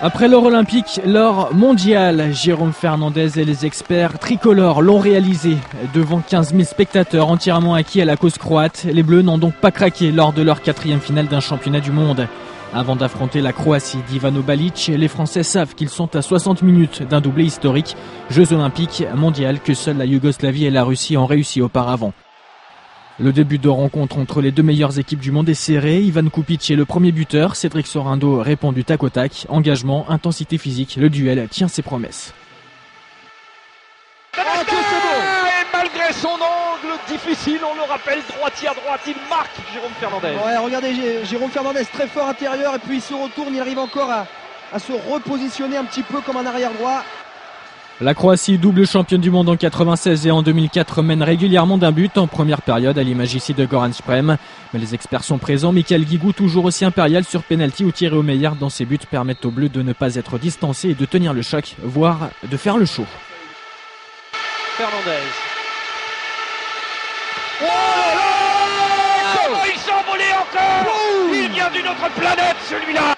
Après l'or olympique, l'or mondial, Jérôme Fernandez et les experts tricolores l'ont réalisé devant 15 000 spectateurs entièrement acquis à la cause croate. Les Bleus n'ont donc pas craqué lors de leur 4e finale d'un championnat du monde. Avant d'affronter la Croatie d'Ivano Balic, les Français savent qu'ils sont à 60 minutes d'un doublé historique, Jeux olympiques mondial que seuls la Yougoslavie et la Russie ont réussi auparavant. Le début de rencontre entre les deux meilleures équipes du monde est serré. Ivan Kupic est le premier buteur. Cédric Sorindo répond du tac au tac. Engagement, intensité physique, le duel tient ses promesses. Et malgré son angle difficile, on le rappelle, droitier à droite, il marque Jérôme Fernandez. Ouais, regardez Jérôme Fernandez très fort intérieur et puis il se retourne, il arrive encore à se repositionner un petit peu comme un arrière droit. La Croatie, double championne du monde en 96 et en 2004, mène régulièrement d'un but en première période, à l'image ici de Goran Sprem. Mais les experts sont présents. Michael Guigou, toujours aussi impérial sur penalty ou tiré au meilleur dans ses buts, permettent aux Bleus de ne pas être distancés et de tenir le choc, voire de faire le show. Fernandez. Oh là là! Comment il s'envolait encore! Il vient d'une autre planète, celui-là!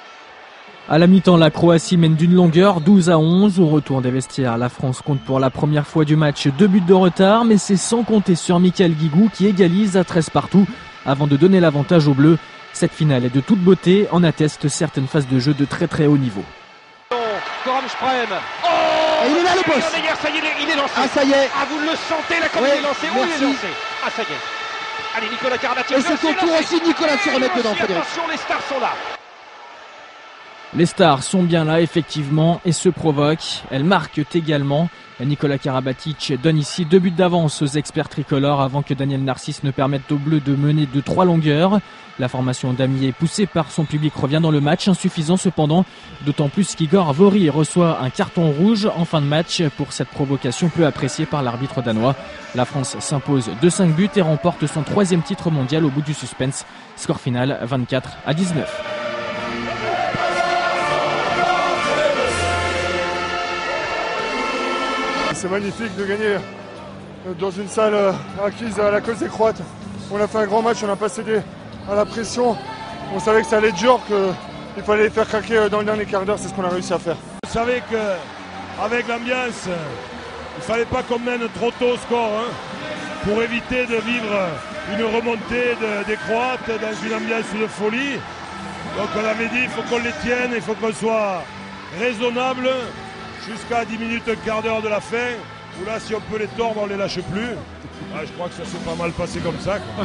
À la mi-temps, la Croatie mène d'une longueur 12-11. Au retour des vestiaires, la France compte pour la première fois du match 2 buts de retard, mais c'est sans compter sur Michael Guigou qui égalise à 13 partout avant de donner l'avantage aux Bleus. Cette finale est de toute beauté, en attestent certaines phases de jeu de très haut niveau. Goran Sprem. Oh! Et il est là le poste. Ça y est, il est lancé. Ah ça y est. Ah, vous le sentez là comme Ouais, il est lancé. Oh, il est lancé. Ah, ça y est. Allez, Nicolas Karabatic. Et c'est son tour aussi, Nicolas, de se remettre dedans, Frédéric. Attention, les stars sont là. Les stars sont bien là, effectivement, et se provoquent. Elles marquent également. Nicolas Karabatic donne ici 2 buts d'avance aux experts tricolores avant que Daniel Narcisse ne permette aux Bleus de mener de 3 longueurs. La formation d'Amier, poussée par son public, revient dans le match, insuffisant cependant, d'autant plus qu'Igor Vori reçoit un carton rouge en fin de match pour cette provocation peu appréciée par l'arbitre danois. La France s'impose de 5 buts et remporte son 3e titre mondial au bout du suspense. Score final 24-19. C'est magnifique de gagner dans une salle acquise à la cause des Croates. On a fait un grand match, on n'a pas cédé à la pression. On savait que ça allait être dur, qu'il fallait les faire craquer dans le dernier quart d'heure, c'est ce qu'on a réussi à faire. Vous savez qu'avec l'ambiance, il ne fallait pas qu'on mène trop tôt au score pour éviter de vivre une remontée des Croates dans une ambiance de folie. Donc on avait dit il faut qu'on les tienne, il faut qu'on soit raisonnable. Jusqu'à 10 minutes, un quart d'heure de la fin, où là, si on peut les tordre, on ne les lâche plus. Ah, je crois que ça s'est pas mal passé comme ça, quoi.